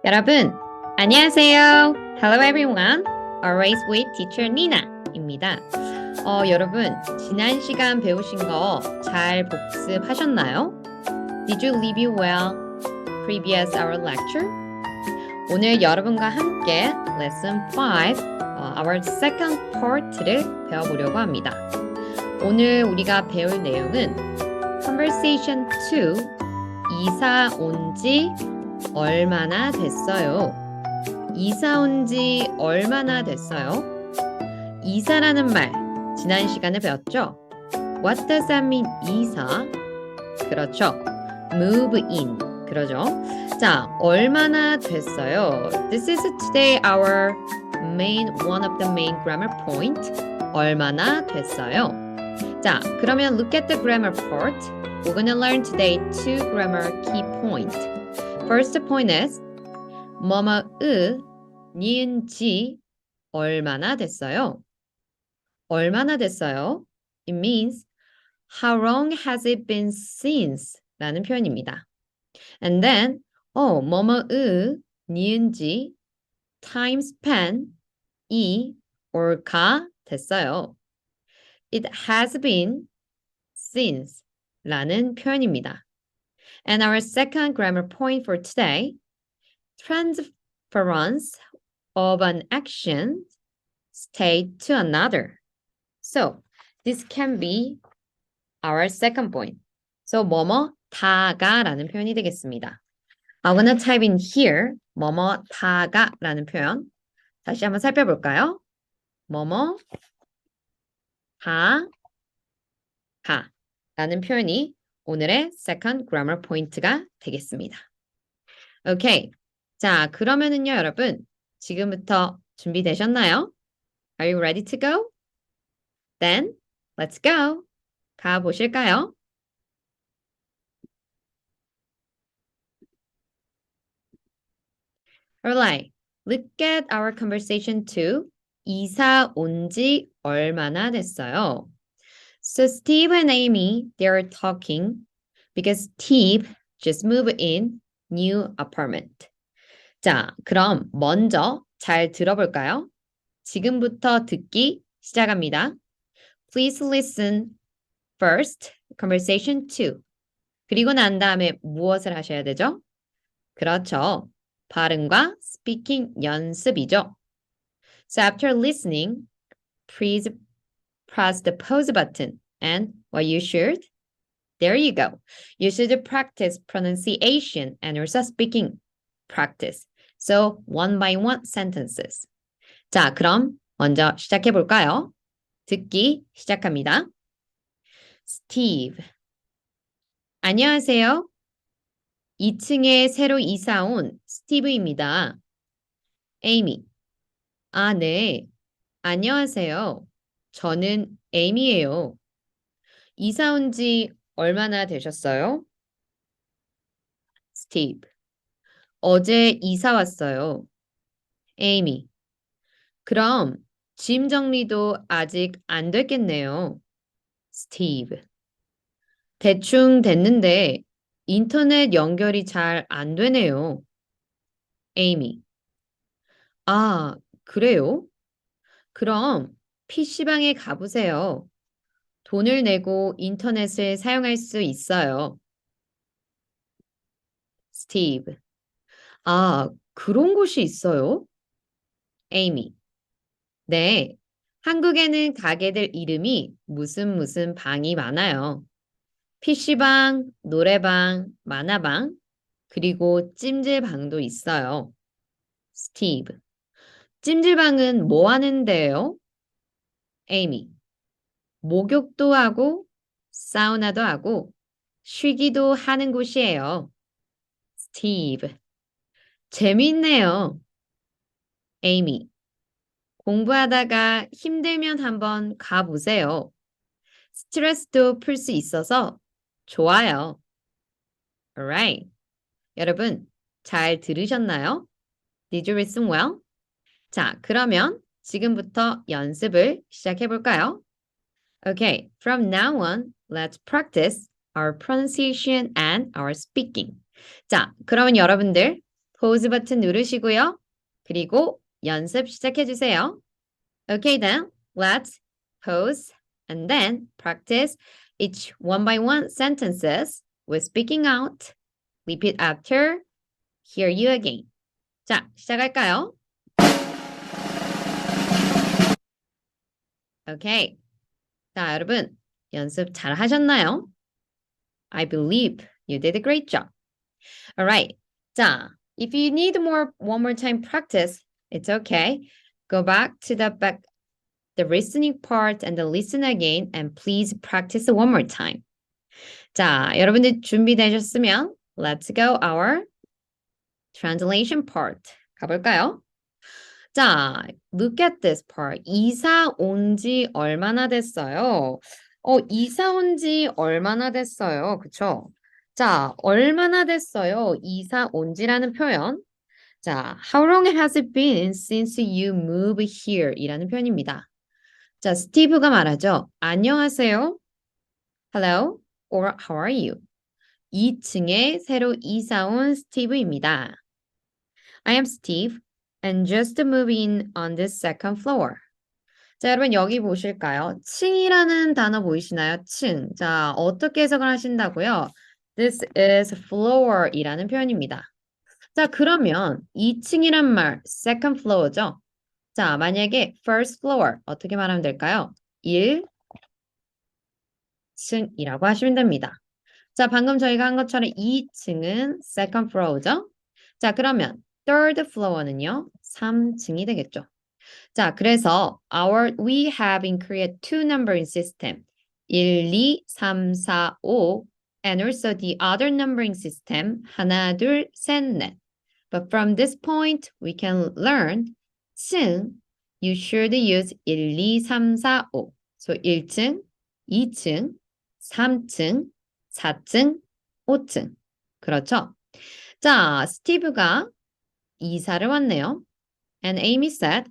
여러분, 안녕하세요. Hello everyone. Always with teacher Nina입니다. 여러분, 지난 시간 배우신 거 잘 복습하셨나요? Did you review well previous our lecture? 오늘 여러분과 함께 lesson 5, our second part를 배워보려고 합니다. 오늘 우리가 배울 내용은 conversation 2, 이사 온 지 얼마나 됐어요? 이사 온 지 얼마나 됐어요? 이사라는 말, 지난 시간에 배웠죠? What does that mean, 이사? 그렇죠. Move in. 그러죠. 자, 얼마나 됐어요? This is today our one of the main grammar point. 얼마나 됐어요? 자, 그러면 look at the grammar part. We're gonna learn today two grammar key points. First point is 뭐뭐의 니은지 얼마나 됐어요? 얼마나 됐어요? It means how long has it been since? 라는 표현입니다. And then 뭐뭐의 니은지 time span 이 or 가 됐어요. It has been since 라는 표현입니다. And our second grammar point for today, transference of an action state to another. So this can be our second point. So 뭐뭐 다가라는 표현이 되겠습니다. I'm gonna type in here 뭐뭐 다가라는 표현. 다시 한번 살펴볼까요? 뭐뭐 다가라는 표현이 오늘의 second grammar point가 되겠습니다. 오케이. 자, 그러면은요, 여러분. 지금부터 준비되셨나요? Are you ready to go? Then, let's go. 가보실까요? Alright. Look at our conversation 2. 이사 온 지 얼마나 됐어요? So Steve and Amy, they're talking because Steve just moved in new apartment. 자, 그럼 먼저 잘 들어볼까요? 지금부터 듣기 시작합니다. Please listen first, conversation 2. 그리고 난 다음에 무엇을 하셔야 되죠? 그렇죠. 발음과 speaking 연습이죠. So after listening, please press the pause button and what you should, there you go. You should practice pronunciation and also speaking practice. So one by one sentences. 자, 그럼 먼저 시작해 볼까요? 듣기 시작합니다. Steve. 안녕하세요. 2층에 새로 이사 온 스티브입니다. Amy. 아, 네. 안녕하세요. 저는 에이미예요. 이사 온 지 얼마나 되셨어요? Steve. 어제 이사 왔어요. Amy. 그럼 짐 정리도 아직 안 됐겠네요. Steve. 대충 됐는데 인터넷 연결이 잘 안 되네요. Amy. 아, 그래요? 그럼 PC방에 가보세요. 돈을 내고 인터넷을 사용할 수 있어요. Steve. 아, 그런 곳이 있어요? Amy. 네. 한국에는 가게들 이름이 무슨 방이 많아요. PC방, 노래방, 만화방, 그리고 찜질방도 있어요. Steve. 찜질방은 뭐 하는데요? Amy. 목욕도 하고, 사우나도 하고, 쉬기도 하는 곳이에요. Steve. 재미있네요. Amy. 공부하다가 힘들면 한번 가보세요. 스트레스도 풀 수 있어서 좋아요. Alright. 여러분, 잘 들으셨나요? Did you listen well? 자, 그러면 지금부터 연습을 시작해 볼까요? Okay, from now on, let's practice our pronunciation and our speaking. 자, 그러면 여러분들 pause 버튼 누르시고요. 그리고 연습 시작해주세요. Okay then, let's pause and then practice each one by one sentences with speaking out. Repeat after. Hear you again. 자, 시작할까요? Okay. 자, 여러분, 연습 잘 하셨나요? I believe you did a great job. Alright. 자, if you need one more time practice, it's okay. Go back to the listening part and the listen again and please practice one more time. 자, 여러분들 준비되셨으면 let's go our translation part. 가볼까요? 자, look at this part. 이사 온 지 얼마나 됐어요? 이사 온 지 얼마나 됐어요? 그쵸? 자, 얼마나 됐어요? 이사 온 지라는 표현. 자, how long has it been since you moved here? 이라는 표현입니다. 자, 스티브가 말하죠. 안녕하세요. Hello or how are you? 2층에 새로 이사 온 스티브입니다. I am Steve and just moved in on this second floor. 자, 여러분 여기 보실까요? 층이라는 단어 보이시나요? 층. 자, 어떻게 해석을 하신다고요? This is floor 이라는 표현입니다. 자, 그러면 2층이란 말, second floor죠? 자, 만약에 first floor 어떻게 말하면 될까요? 1층이라고 하시면 됩니다. 자, 방금 저희가 한 것처럼 2층은 second floor죠? 자, 그러면 third floor는요? 3층이 되겠죠. 자, 그래서 we have in Korea two numbering system. 1, 2, 3, 4, 5 and also the other numbering system 하나, 둘, 셋, 넷. But from this point, we can learn 층, you should use 1, 2, 3, 4, 5. So 1층, 2층, 3층, 4층, 5층. 그렇죠? 자, 스티브가 이사를 왔네요. And Amy said,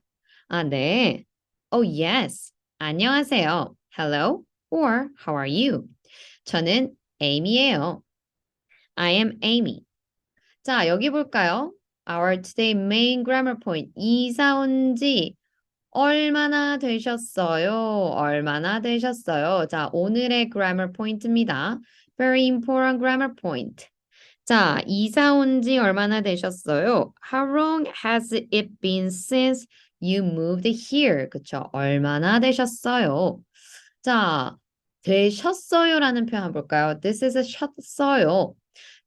네. Oh, yes. 안녕하세요. Hello or how are you? 저는 Amy예요. I am Amy. 자, 여기 볼까요? Our today main grammar point. 이사 온 지 얼마나 되셨어요? 얼마나 되셨어요? 자, 오늘의 grammar point입니다. Very important grammar point. 자, 이사 온 지 얼마나 되셨어요? How long has it been since you moved here? 그쵸? 얼마나 되셨어요? 자, 되셨어요라는 표현 볼까요? This is a 셨어요.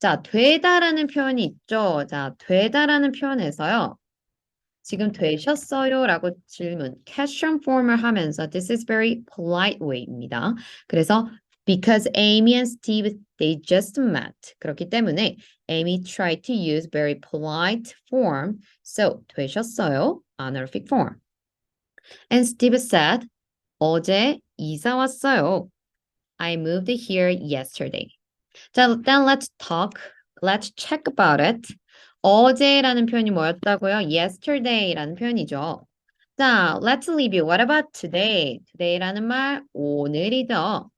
자, 되다라는 표현이 있죠. 자, 되다라는 표현에서요. 지금 되셨어요라고 질문, question form을 하면서 this is very polite way입니다. 그래서 because Amy and Steve, they just met. 그렇기 때문에 Amy tried to use very polite form. So, 되셨어요? honorific form. And Steve said, 어제 이사 왔어요. I moved here yesterday. 자, then let's check about it. 어제라는 표현이 뭐였다고요? yesterday라는 표현이죠. 자, let's review. What about today? today라는 말 오늘이죠.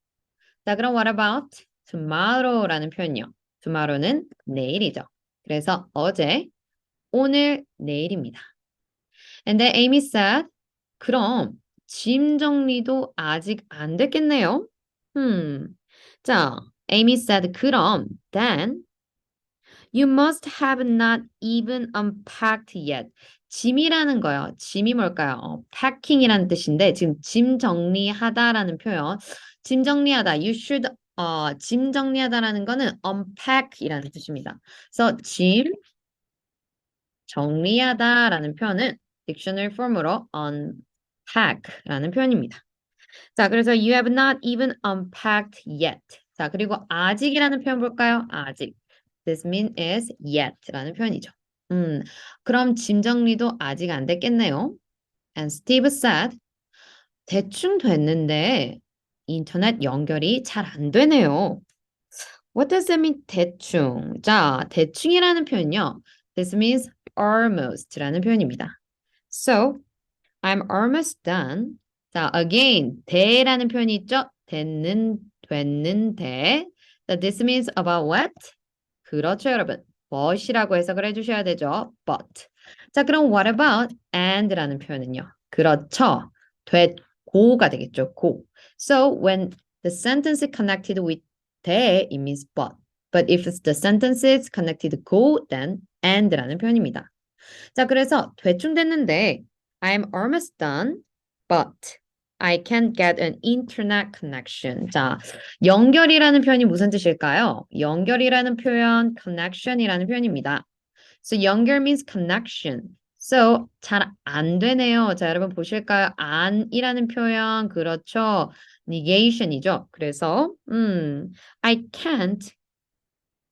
자, 그럼 what about tomorrow라는 표현이요. tomorrow는 내일이죠. 그래서 어제, 오늘, 내일입니다. And then Amy said, 그럼 짐 정리도 아직 안 됐겠네요. 자, Amy said, 그럼 then you must have not even unpacked yet. 짐이라는 거요. 짐이 뭘까요? packing이라는 뜻인데 지금 짐 정리하다라는 표현. 짐 정리하다. You should 짐 정리하다라는 거는 unpack이라는 뜻입니다. 그래서 짐 정리하다라는 표현은 딕셔너리 폼으로 unpack라는 표현입니다. 자, 그래서 you have not even unpacked yet. 자, 그리고 아직이라는 표현 볼까요? 아직. This mean is yet라는 표현이죠. 그럼 짐 정리도 아직 안 됐겠네요. And Steve said, 대충 됐는데 인터넷 연결이 잘 안 되네요. What does that mean? 대충. 자, 대충이라는 표현요. This means almost라는 표현입니다. So, I'm almost done. 자, again, 대라는 표현이 있죠? 됐는데. So this means about what? 그렇죠, 여러분. but이라고 해석을 해주셔야 되죠. but. 자, 그럼 what about and라는 표현은요? 그렇죠. 됐고가 되겠죠. 고. So when the sentence is connected with 대, it means but. But if the sentence is connected go, then and라는 표현입니다. 자, 그래서 대충 됐는데 I'm almost done, but I can't get an internet connection. 자, 연결이라는 표현이 무슨 뜻일까요? 연결이라는 표현, connection이라는 표현입니다. So 연결 means connection. So 잘 안 되네요. 자, 여러분 보실까요? 안이라는 표현, 그렇죠. negation이죠. 그래서 I can't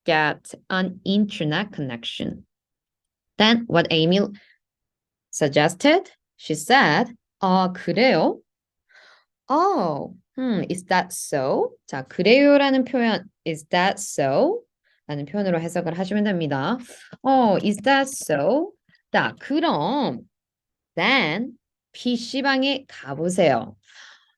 get an internet connection. Then what Amy suggested? She said, 그래요? Oh, is that so? 자, 그래요라는 표현, is that so? 라는 표현으로 해석을 하시면 됩니다. is that so? 자, 그럼, then, PC방에 가보세요.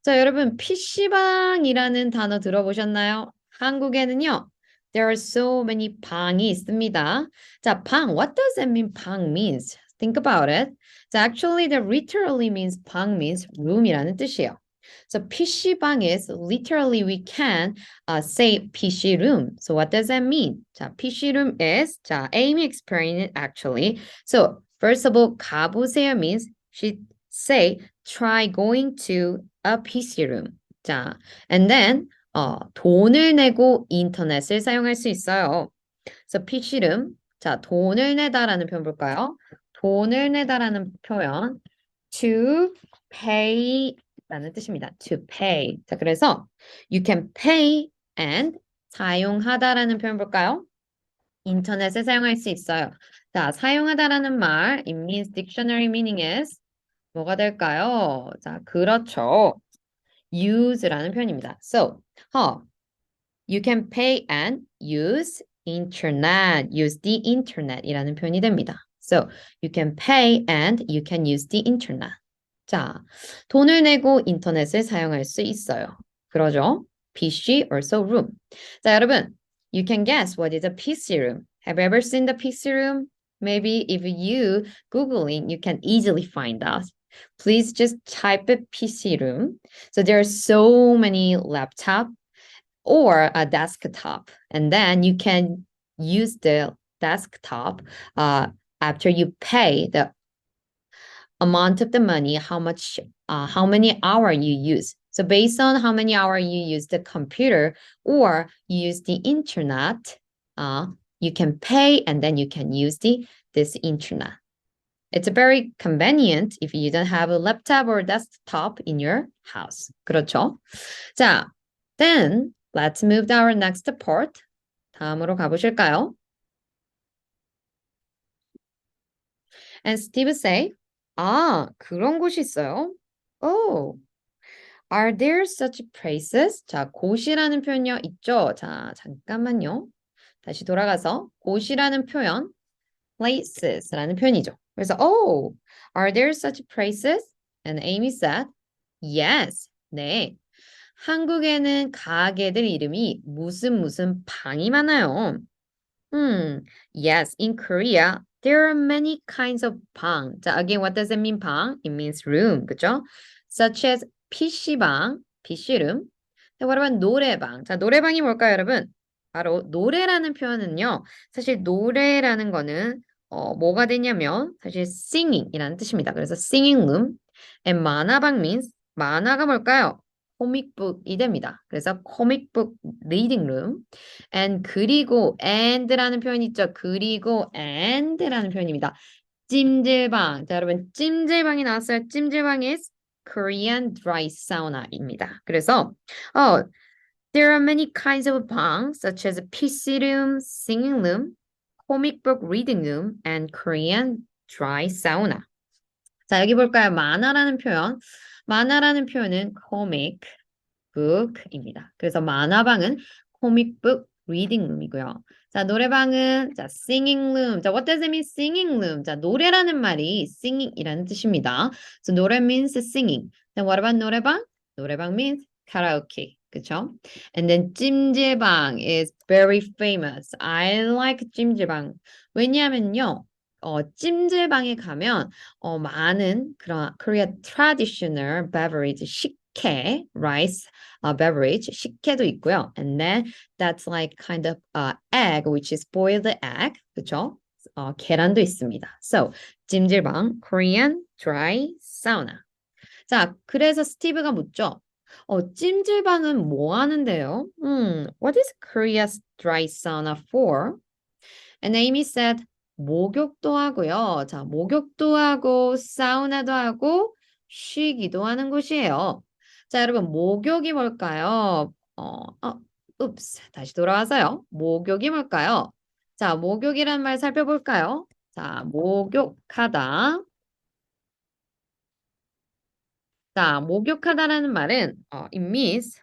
자, 여러분, PC방이라는 단어 들어보셨나요? 한국에는요, there are so many 방이 있습니다. 자, 방, what does that mean 방 means? Think about it. 자, actually, that literally means 방 means room이라는 뜻이에요. So PC방 is literally we can say PC room. So what does that mean? 자, PC room is, 자, Amy explained it actually. So first of all, 가보세요 means she say try going to a PC room. 자, and then 돈을 내고 인터넷을 사용할 수 있어요. So PC room. 자, 돈을 내다라는 표현 볼까요? 돈을 내다라는 표현 to pay 라는 뜻입니다. To pay. 자, 그래서 you can pay and 사용하다라는 표현 볼까요? 인터넷을 사용할 수 있어요. 자, 사용하다라는 말, it means dictionary meaning is 뭐가 될까요? 자, 그렇죠. use라는 표현입니다. So, you can pay and use internet, use the internet이라는 표현이 됩니다. So, you can pay and you can use the internet. 자, 돈을 내고 인터넷을 사용할 수 있어요. 그러죠? PC, also room. 자, 여러분, you can guess what is a PC room. Have you ever seen the PC room? Maybe if you Googling, you can easily find out. Please just type a PC room. So there are so many laptop or a desktop, and then you can use the desktop after you pay the amount of the money, how many hour you use. So based on how many hour you use the computer or you use the internet, you can pay and then you can use this internet. It's very convenient if you don't have a laptop or desktop in your house. 그렇죠? 자, then let's move to our next part. 다음으로 가보실까요? And Steve say, 그런 곳이 있어요? Oh, are there such places? 자, 곳이라는 표현요 있죠? 자, 잠깐만요. 다시 돌아가서 곳이라는 표현, places라는 표현이죠. 그래서 are there such places? And Amy said, yes. 네. 한국에는 가게들 이름이 무슨 방이 많아요. Yes, in Korea, there are many kinds of 방. 자, again, what does it mean 방? It means room, 그죠? Such as PC방, PC룸. what about 노래방? 자, 노래방이 뭘까요, 여러분? 바로 노래라는 표현은요. 사실 노래라는 거는 뭐가 되냐면 사실 singing이라는 뜻입니다. 그래서 singing room. And 만화방 means 만화가 뭘까요? 코믹북이 됩니다. 그래서 코믹북 reading room. and 그리고 and라는 표현이 있죠. 그리고 and라는 표현입니다. 찜질방. 자, 여러분 찜질방이 나왔어요. 찜질방 is Korean dry sauna입니다. 그래서 there are many kinds of 방 such as PC room, singing room, comic book reading room, and Korean dry sauna. 자, 여기 볼까요? 만화라는 표현. 만화라는 표현은 comic book입니다. 그래서 만화방은 comic book reading room이고요. 자, 노래방은 자, singing room. 자, what does it mean singing room? 자, 노래라는 말이 singing이라는 뜻입니다. So 노래 means singing. Then what about 노래방? 노래방 means karaoke. 그쵸? And then 찜질방 is very famous. I like 찜질방. 왜냐하면요, 찜질방에 가면 많은 그런 Korean traditional beverage, 식혜, rice beverage, 식혜도 있고요. And then that's like kind of egg, which is boiled egg, 그쵸? 계란도 있습니다. So, 찜질방, Korean dry sauna. 자, 그래서 스티브가 묻죠. 찜질방은 뭐 하는데요? What is Korea's dry sauna for? And Amy said, 목욕도 하고요. 자, 목욕도 하고, 사우나도 하고, 쉬기도 하는 곳이에요. 자, 여러분, 목욕이 뭘까요? 다시 돌아와서요. 목욕이 뭘까요? 자, 목욕이란 말 살펴볼까요? 자, 목욕하다. 자, 목욕하다라는 말은 it means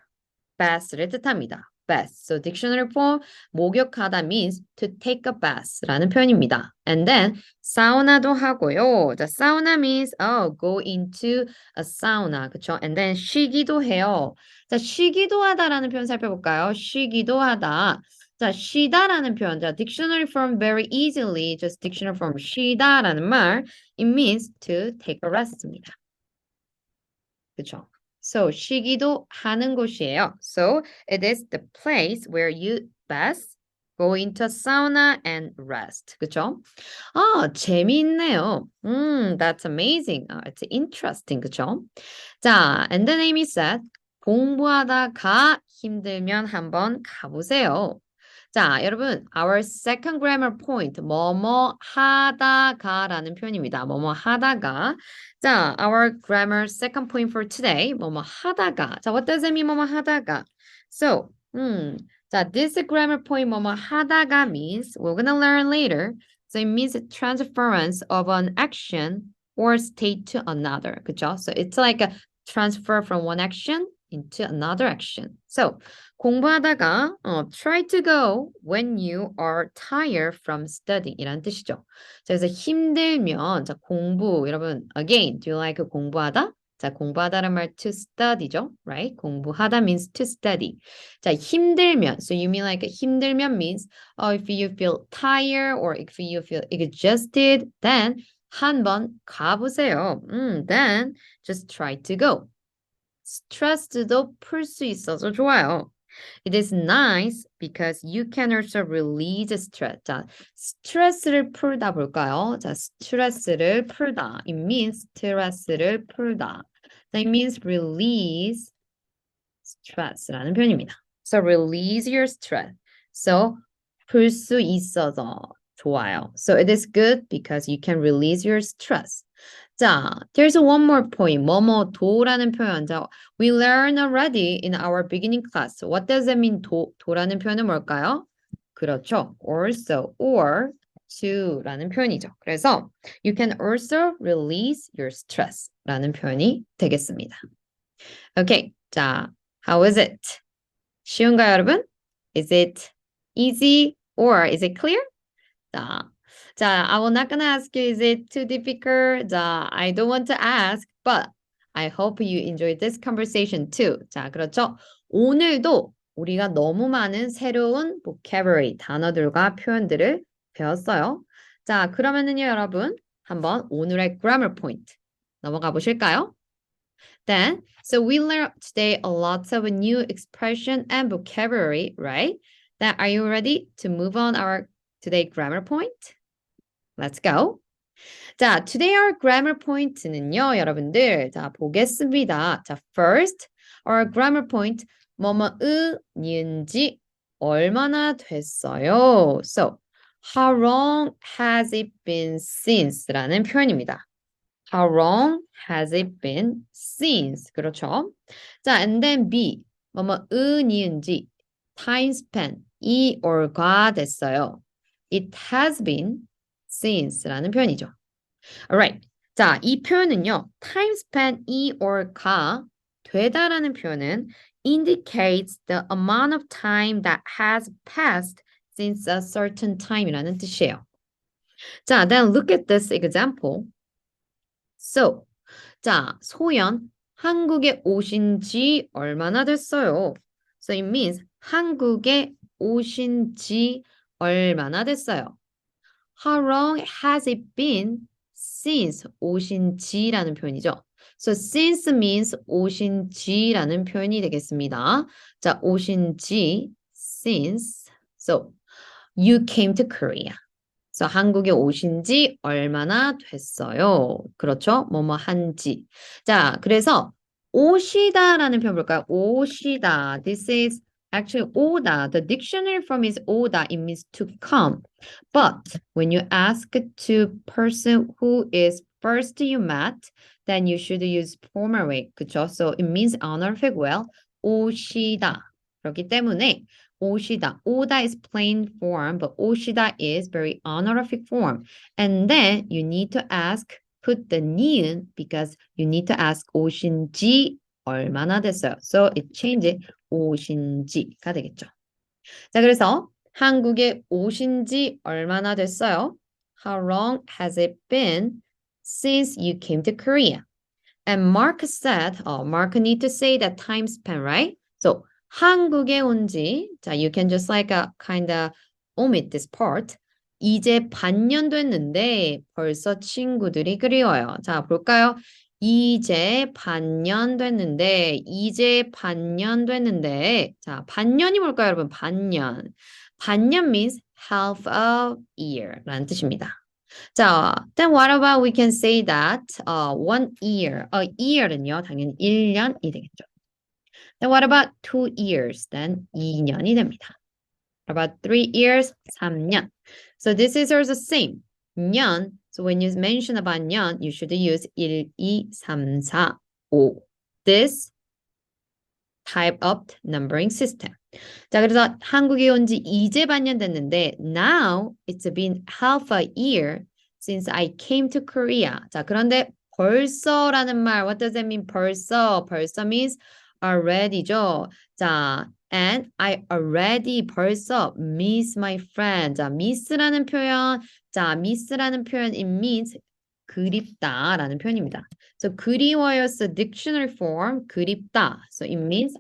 bath를 뜻합니다. bath. So dictionary form 목욕하다 means to take a bath라는 표현입니다. And then 사우나도 하고요. 자, 사우나 means go into a sauna. 그쵸? And then 쉬기도 해요. 자, 쉬기도 하다라는 표현 살펴볼까요? 쉬기도 하다. 자, 쉬다라는 표현. 자, dictionary form very easily just dictionary form 쉬다라는 말 it means to take a rest입니다. 그쵸? So, 쉬기도 하는 곳이에요. So, it is the place where you best go into a sauna and rest. 그쵸? 재미있네요. That's amazing. It's interesting. 그쵸? 자, and then Amy said, 공부하다가 힘들면 한번 가보세요. 자, 여러분, our second grammar point, 뭐뭐 하다가라는 표현입니다. 뭐뭐 하다가. 자, our grammar second point for today, 뭐뭐 하다가. 자, what does it mean, 뭐뭐 하다가? So, 자, this grammar point, 뭐뭐 하다가 means, we're gonna learn later. So it means a transference of an action or state to another. 그쵸? So it's like a transfer from one action into another action. So, 공부하다가 try to go when you are tired from studying 이란 뜻이죠. 자, 그래서 힘들면 자, 공부 여러분 again do you like 공부하다? 자, 공부하다란 말 to study죠, right? 공부하다 means to study. 자, 힘들면 so you mean like 힘들면 means if you feel tired or if you feel exhausted then 한번 가보세요. Then just try to go. 스트레스도 풀 수 있어서 좋아요. It is nice because you can also release stress. 자, 스트레스를 풀다 볼까요? 자, 스트레스를 풀다. It means 스트레스를 풀다. That means release stress라는 표현입니다. So release your stress. So 풀 수 있어서 좋아요. So it is good because you can release your stress. 자, there's one more point. 뭐뭐도라는 표현. 자, we learned already in our beginning class. What does it mean? 도라는 표현은 뭘까요? 그렇죠. Also or to라는 표현이죠. 그래서 you can also release your stress라는 표현이 되겠습니다. Okay. 자, how is it? 쉬운가요, 여러분? Is it easy or is it clear? 자, I will not gonna ask you, is it too difficult? 자, I don't want to ask, but I hope you enjoyed this conversation too. 자, 그렇죠? 오늘도 우리가 너무 많은 새로운 vocabulary, 단어들과 표현들을 배웠어요. 자, 그러면은요, 여러분, 한번 오늘의 grammar point 넘어가 보실까요? Then, so we learned today a lot of new expression and vocabulary, right? Then, are you ready to move on our today grammar point? Let's go. 자, today our grammar point는요, 여러분들. 자, 보겠습니다. 자, first, our grammar point, 뭐뭐의 니은지 얼마나 됐어요? So, how long has it been since?라는 표현입니다. How long has it been since? 그렇죠? 자, and then B, 뭐뭐의 니은지 time span, 이 or가 됐어요. It has been since라는 표현이죠. Alright. 자, 이 표현은요. time span 이 or가 되다라는 표현은 indicates the amount of time that has passed since a certain time이라는 뜻이에요. 자, then look at this example. So, 자, 소연 한국에 오신 지 얼마나 됐어요? So it means 한국에 오신 지 얼마나 됐어요? How long has it been since 오신 지라는 표현이죠. So since means 오신 지라는 표현이 되겠습니다. 자, 오신 지 since. So you came to Korea. So 한국에 오신 지 얼마나 됐어요? 그렇죠? 뭐뭐 한지. 자, 그래서 오시다라는 표현 볼까요? 오시다. This is actually 오다. The dictionary form is 오다. It means to come. But when you ask to person who is first you met, then you should use formal way. 그렇죠? So it means honorific well. 오시다. 그렇기 때문에 오시다. 오다 is plain form, but 오시다 is very honorific form. And then you need to ask, put the 니은 because you need to ask 오신지 얼마나 됐어요. So it changes 오신지가 되겠죠. 자, 그래서 한국에 오신지 얼마나 됐어요? How long has it been since you came to Korea? And Mark said, Mark need to say that time span, right? So 한국에 온 지, 자, you can just like kind of omit this part. 이제 반년 됐는데 벌써 친구들이 그리워요. 자, 볼까요? 이제 반년 됐는데, 자, 반년이 뭘까요, 여러분? 반년. 반년 means half a year 라는 뜻입니다. 자, then what about we can say that 1 year, year는요, 당연히 1년이 되겠죠. Then what about 2 years? Then 2년이 됩니다. What about 3 years? 3년. So this is also same. 년. So when you mention about 년, you should use 1, 2, 3, 4, 5. This type of numbering system. 자, 그래서 한국에 온 지 이제 반년 됐는데 now it's been half a year since I came to Korea. 자, 그런데 벌써라는 말, what does that mean? 벌써 means already죠. 자, and I already 벌써 miss my friend. 자, miss라는 표현, it means 그립다라는 표현입니다. So 그리워요's dictionary form 그립다. So it means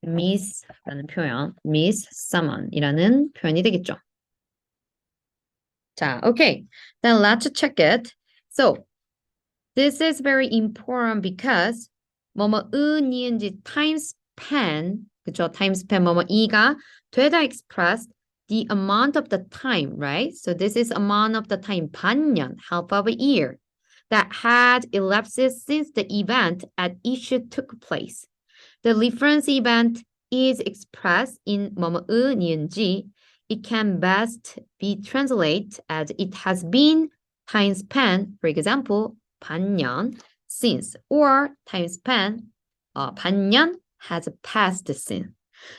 miss라는 표현, miss someone이라는 표현이 되겠죠. 자, okay. Then let's check it. So this is very important because 뭐뭐은이은지 time span, 그쵸? time span 뭐뭐이가 되다 expressed the amount of the time, right? So this is amount of the time, 반년, half of a year, that had elapsed since the event at issue took place. The reference event is expressed in 뭐뭐의 니은지. It can best be translated as it has been time span, for example, 반년, since, or time span, 반년 has passed since.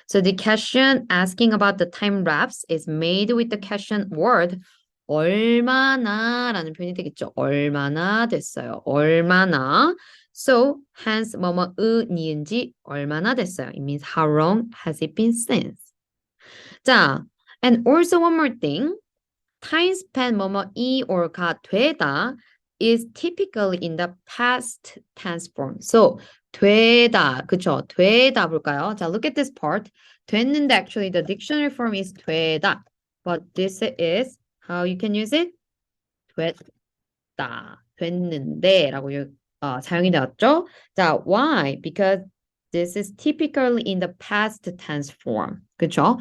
So the question asking about the time lapse is made with the question word 얼마나라는 표현이 되겠죠. 얼마나 됐어요. 얼마나. So hence 뭐뭐의 니은지 얼마나 됐어요. It means how long has it been since. 자, and also one more thing. Time span 뭐뭐이 or가 되다 is typically in the past tense form. So 되다, 그쵸? 되다 볼까요? 자, look at this part. 됐는데 actually the dictionary form is 되다. But this is how you can use it? 됐다, 됐는데 라고 사용이 되었죠. 자, why? Because this is typically in the past tense form. 그쵸?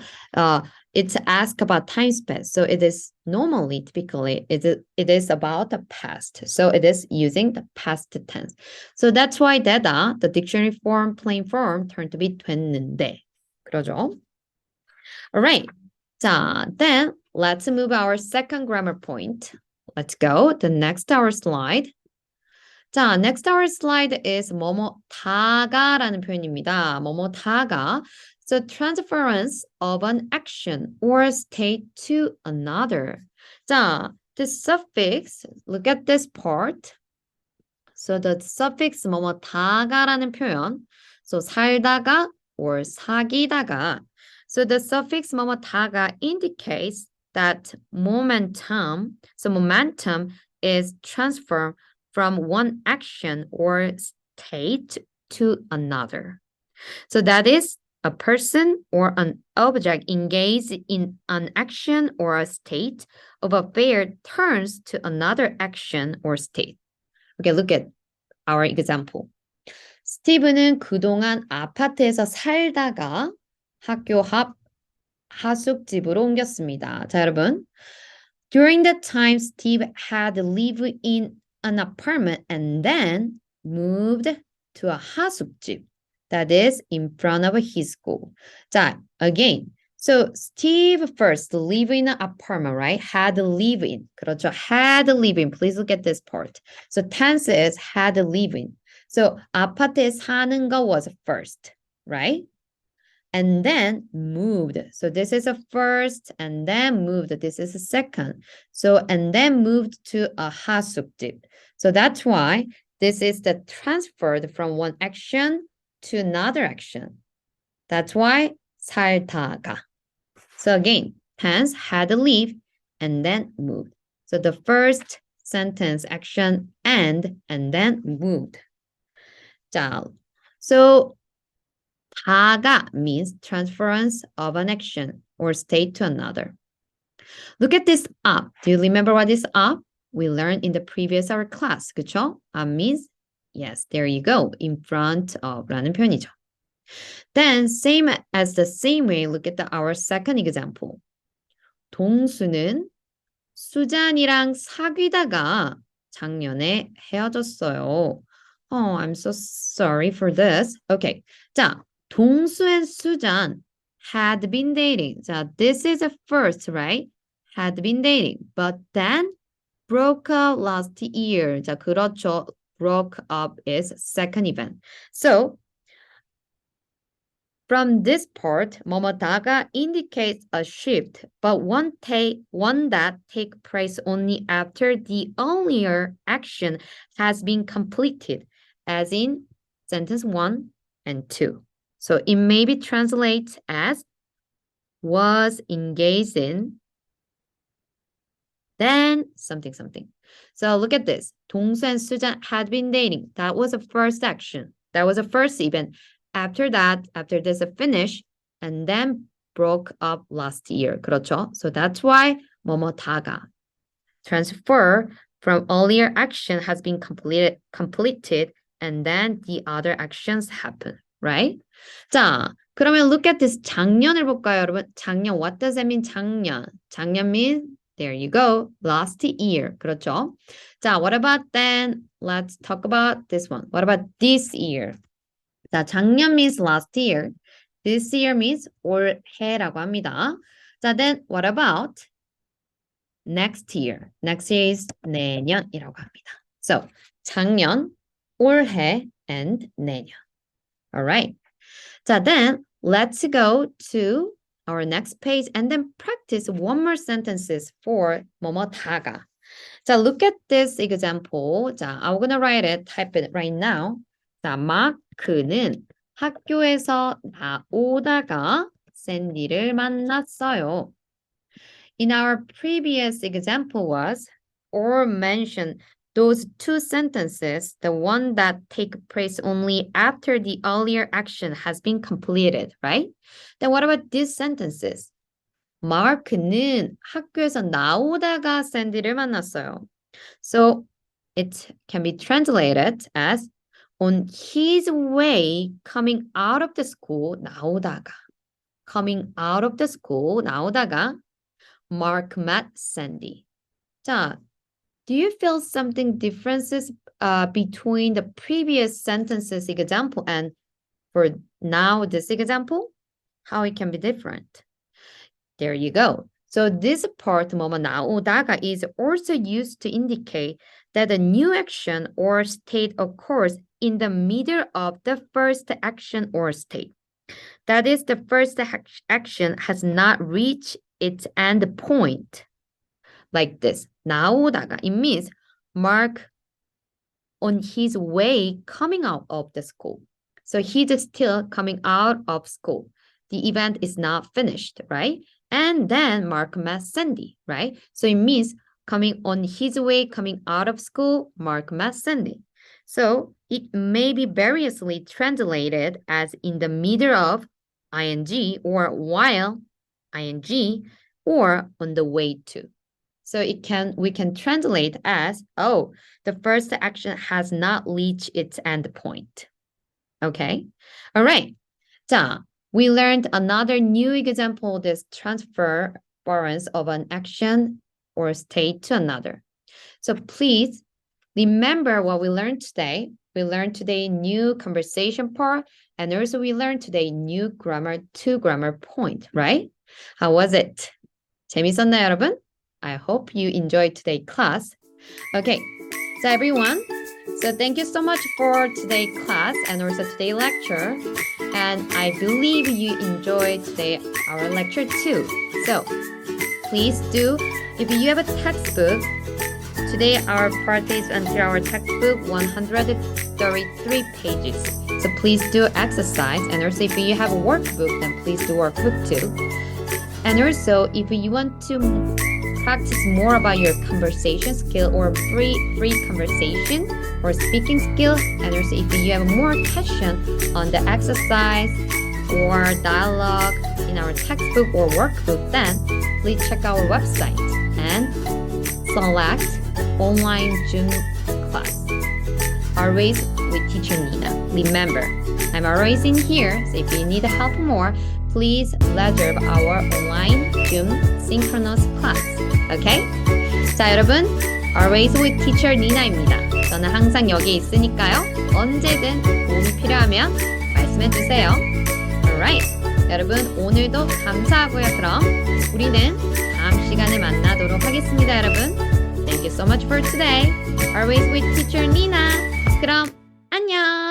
It's asked about time span. So it is normally, typically, it is about the past. So it is using the past tense. So that's why 되다, the dictionary form, plain form, turned to be 됐는데. 그러죠? Alright. 자, then let's move our second grammar point. Let's go. The next our slide. 자, next our slide is 뭐뭐다가라는 표현입니다. 뭐뭐다가. So transference of an action or state to another. 자, the suffix, look at this part. So the suffix 뭐뭐다가라는 표현. So 살다가 or 사귀다가. So the suffix 뭐뭐다가 indicates that momentum, so momentum is transferred from one action or state to another. So that is a person or an object engaged in an action or a state of affair turns to another action or state. Okay, look at our example. 스티브는 그동안 아파트에서 살다가 학교 앞 하숙집으로 옮겼습니다. 자, 여러분. During that time, Steve had lived in an apartment and then moved to a 하숙집 that is in front of his school. 자, again. So Steve first lived in an apartment, right? Had lived in. 그렇죠. Had lived in. Please look at this part. So tense is had lived in. So 아파트에 사는 거 was first, right? And then moved. So this is a first and then moved. This is a second. So and then moved to a 하숙집. So that's why this is the transferred from one action to another action. That's why 살다가. So again, tense had to leave and then moved. So the first sentence action and then moved. 자, so 다가 means transference of an action or state to another. Look at this up. Do you remember what is up? We learned in the previous hour class. 그쵸? Up means, yes, there you go. In front of 라는 표현이죠. Then, same as the same way, look at our second example. 동수는 수잔이랑 사귀다가 작년에 헤어졌어요. Oh, I'm so sorry for this. Okay. 자, 동수 and 수잔 had been dating. 자, this is a first, right? Had been dating. But then broke up last year. 자, 그렇죠. Broke up is second event. So, from this part, 뭐뭐다가 indicates a shift, but one that takes place only after the earlier action has been completed, as in sentence 1 and 2. So it may be translated as was engaged in, then something. So look at this. 동수 and 수잔 had been dating. That was the first action. That was the first event. After that, after this finish, and then broke up last year. 그렇죠? So that's why 뭐뭐다가 transfer from earlier action has been completed, and then the other actions happen, right? 자, 그러면 look at this. 작년을 볼까요, 여러분? 작년, what does that mean? 작년. 작년 means, there you go, last year. 그렇죠? 자, what about then? Let's talk about this one. What about this year? 자, 작년 means last year. This year means 올해라고 합니다. 자, then what about next year? Next year is 내년이라고 합니다. So, 작년, 올해, and 내년. All right. 자, then let's go to our next page and then practice one more sentences for 뭐뭐다가. 자, look at this example. 자, I'm gonna write it, type it right now. 자, 마크는 학교에서 나오다가 샌디를 만났어요. In our previous example was, or mentioned those two sentences, the one that take place only after the earlier action has been completed, right? Then what about these sentences? 마크는 학교에서 나오다가 샌디를 만났어요. So it can be translated as on his way coming out of the school, 나오다가. Coming out of the school, 나오다가 Mark met Sandy. 자, do you feel something differences between the previous sentences example and for now this example? How it can be different? There you go. So this part, 뭐뭐 나오다가, is also used to indicate that a new action or state occurs in the middle of the first action or state. That is, the first action has not reached its end point. Like this, 나오다가. It means Mark on his way coming out of the school. So he's still coming out of school. The event is not finished, right? And then Mark met Sandy, right? So it means coming on his way, coming out of school, Mark met Sandy. So it may be variously translated as in the middle of ing, or while, ing, or on the way to. So we can translate as, oh, the first action has not reached its end point. Okay? All right. 자, we learned another new example of this transference of an action or state to another. So please remember what we learned today. We learned today new conversation part, and also we learned today new grammar, two grammar point, right? How was it? 재밌었나요, 여러분? I hope you enjoyed today's class. Okay, so everyone, so thank you so much for today's class and also today's lecture. And I believe you enjoyed today our lecture too. So please do, if you have a textbook, today our part is until our textbook 133 pages. So please do exercise. And also if you have a workbook, then please do workbook too. And also if you want to practice more about your conversation skill or free conversation or speaking skill, and also if you have more question on the exercise or dialogue in our textbook or workbook, then please check our website and select online Zoom class. Always with teacher Nina. Remember, I'm always in here, so if you need help more, please reserve our online Zoom synchronous class. Okay? 자, 여러분, always with teacher Nina입니다. 저는 항상 여기 있으니까요. 언제든 도움이 필요하면 말씀해 주세요. Alright. 여러분, 오늘도 감사하고요. 그럼 우리는 다음 시간에 만나도록 하겠습니다, 여러분. Thank you so much for today. Always with teacher Nina. 그럼 안녕.